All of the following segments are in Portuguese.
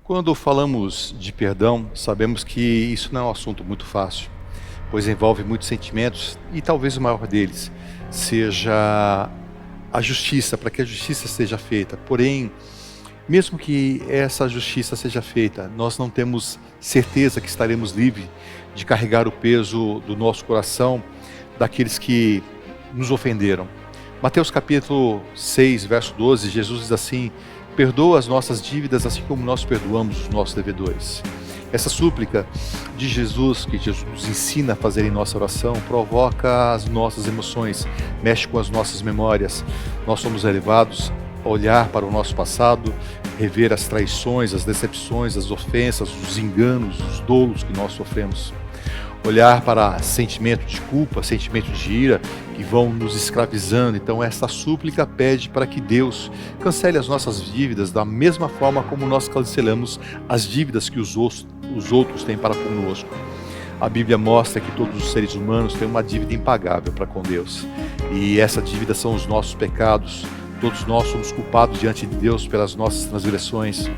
Quando falamos de perdão, sabemos que isso não é um assunto muito fácil, pois envolve muitos sentimentos e talvez o maior deles seja a justiça, para que a justiça seja feita. Porém, mesmo que essa justiça seja feita, nós não temos certeza que estaremos livres de carregar o peso do nosso coração daqueles que nos ofenderam. Mateus capítulo 6, verso 12, Jesus diz assim: perdoa as nossas dívidas assim como nós perdoamos os nossos devedores. Essa súplica de Jesus, que Jesus nos ensina a fazer em nossa oração, provoca as nossas emoções, mexe com as nossas memórias. Nós somos levados a olhar para o nosso passado, rever as traições, as decepções, as ofensas, os enganos, os dolos que nós sofremos. Olhar para sentimento de culpa, sentimento de ira, que vão nos escravizando. Então esta súplica pede para que Deus cancele as nossas dívidas da mesma forma como nós cancelamos as dívidas que os outros têm para conosco. A Bíblia mostra que todos os seres humanos têm uma dívida impagável para com Deus. E essa dívida são os nossos pecados. Todos nós somos culpados diante de Deus pelas nossas transgressões.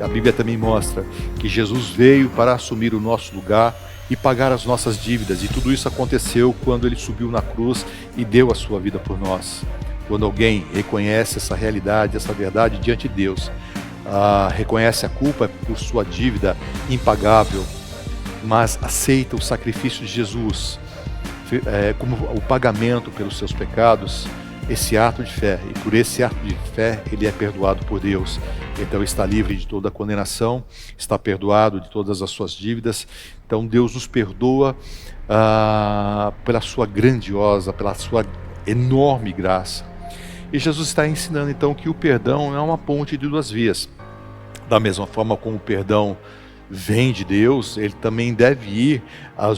A Bíblia também mostra que Jesus veio para assumir o nosso lugar e pagar as nossas dívidas, e tudo isso aconteceu quando ele subiu na cruz e deu a sua vida por nós. Quando alguém reconhece essa realidade, essa verdade diante de Deus, reconhece a culpa por sua dívida impagável, mas aceita o sacrifício de Jesus como o pagamento pelos seus pecados, esse ato de fé, e por esse ato de fé ele é perdoado por Deus. Então está livre de toda a condenação, está perdoado de todas as suas dívidas. Então Deus nos perdoa pela sua grandiosa, pela sua enorme graça. E Jesus está ensinando então que o perdão é uma ponte de duas vias. Da mesma forma como o perdão vem de Deus, ele também deve ir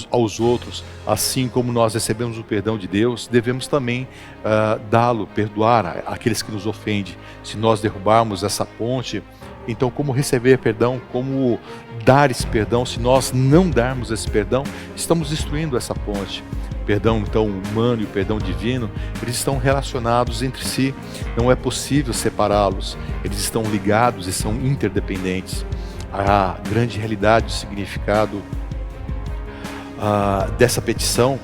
aos outros. Assim como nós recebemos o perdão de Deus, devemos também dá-lo, perdoar aqueles que nos ofendem. Se nós derrubarmos essa ponte, então como receber perdão, como dar esse perdão? Se nós não darmos esse perdão, estamos destruindo essa ponte. O perdão então humano e o perdão divino, eles estão relacionados entre si, não é possível separá-los, eles estão ligados e são interdependentes. A grande realidade, o significado dessa petição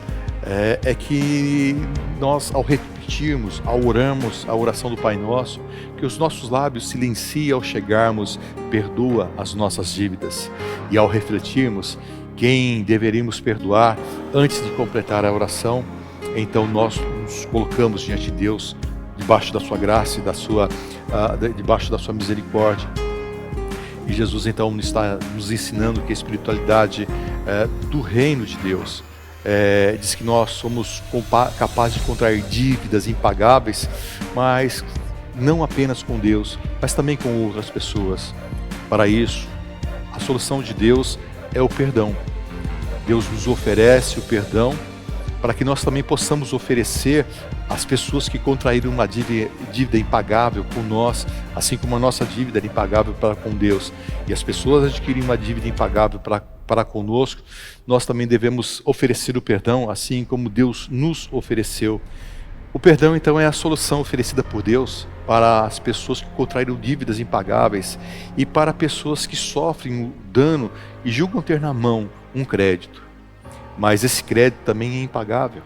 é que nós, ao repetirmos, ao orarmos a oração do Pai Nosso, que os nossos lábios silenciem ao chegarmos, perdoa as nossas dívidas. E ao refletirmos quem deveríamos perdoar antes de completar a oração, então nós nos colocamos diante de Deus, debaixo da sua graça e debaixo da sua misericórdia. E Jesus então está nos ensinando que a espiritualidade do reino de Deus diz que nós somos capazes de contrair dívidas impagáveis, mas não apenas com Deus, mas também com outras pessoas. Para isso, a solução de Deus é o perdão. Deus nos oferece o perdão para que nós também possamos oferecer às pessoas que contraíram uma dívida impagável com nós, assim como a nossa dívida era impagável para com Deus. E as pessoas adquirem uma dívida impagável para conosco, nós também devemos oferecer o perdão, assim como Deus nos ofereceu. O perdão, então, é a solução oferecida por Deus para as pessoas que contraíram dívidas impagáveis e para pessoas que sofrem o dano e julgam ter na mão um crédito. Mas esse crédito também é impagável.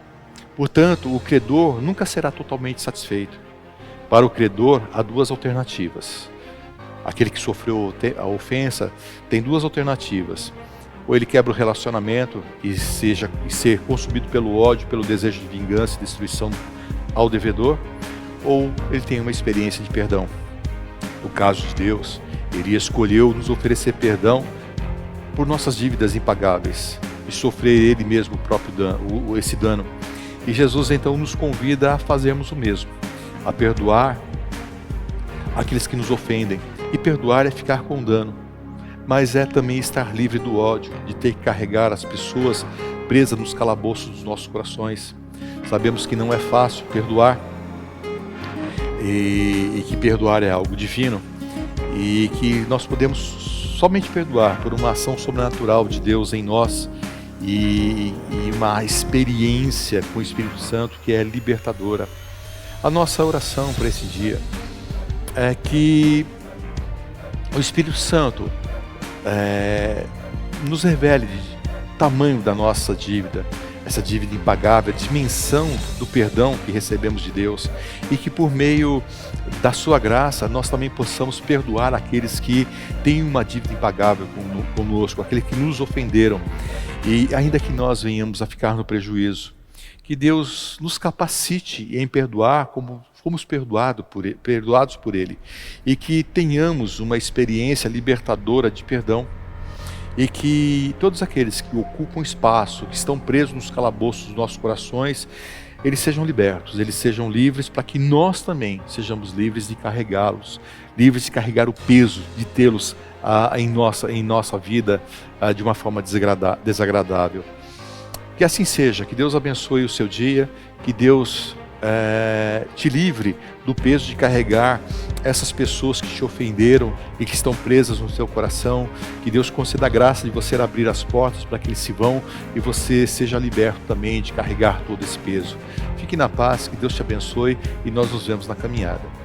Portanto, o credor nunca será totalmente satisfeito. Para o credor, há duas alternativas. Aquele que sofreu a ofensa tem duas alternativas. Ou ele quebra o relacionamento e ser consumido pelo ódio, pelo desejo de vingança e destruição ao devedor, ou ele tem uma experiência de perdão. No caso de Deus, ele escolheu nos oferecer perdão por nossas dívidas impagáveis e sofrer ele mesmo o próprio dano, esse dano. E Jesus então nos convida a fazermos o mesmo, a perdoar aqueles que nos ofendem. E perdoar é ficar com dano, mas é também estar livre do ódio, de ter que carregar as pessoas presas nos calabouços dos nossos corações. Sabemos que não é fácil perdoar, e que perdoar é algo divino, e que nós podemos somente perdoar por uma ação sobrenatural de Deus em nós, e uma experiência com o Espírito Santo que é libertadora. A nossa oração para esse dia é que o Espírito Santo nos revele o tamanho da nossa dívida, essa dívida impagável, a dimensão do perdão que recebemos de Deus, e que por meio da sua graça nós também possamos perdoar aqueles que têm uma dívida impagável conosco, aqueles que nos ofenderam, e ainda que nós venhamos a ficar no prejuízo, que Deus nos capacite em perdoar como fomos perdoados por Ele, e que tenhamos uma experiência libertadora de perdão, e que todos aqueles que ocupam espaço, que estão presos nos calabouços dos nossos corações, eles sejam libertos, eles sejam livres, para que nós também sejamos livres de carregá-los, livres de carregar o peso de tê-los em nossa vida de uma forma desagradável. Que assim seja, que Deus abençoe o seu dia, que Deus te livre do peso de carregar essas pessoas que te ofenderam e que estão presas no seu coração. Que Deus conceda a graça de você abrir as portas para que eles se vão e você seja liberto também de carregar todo esse peso. Fique na paz, que Deus te abençoe e nós nos vemos na caminhada.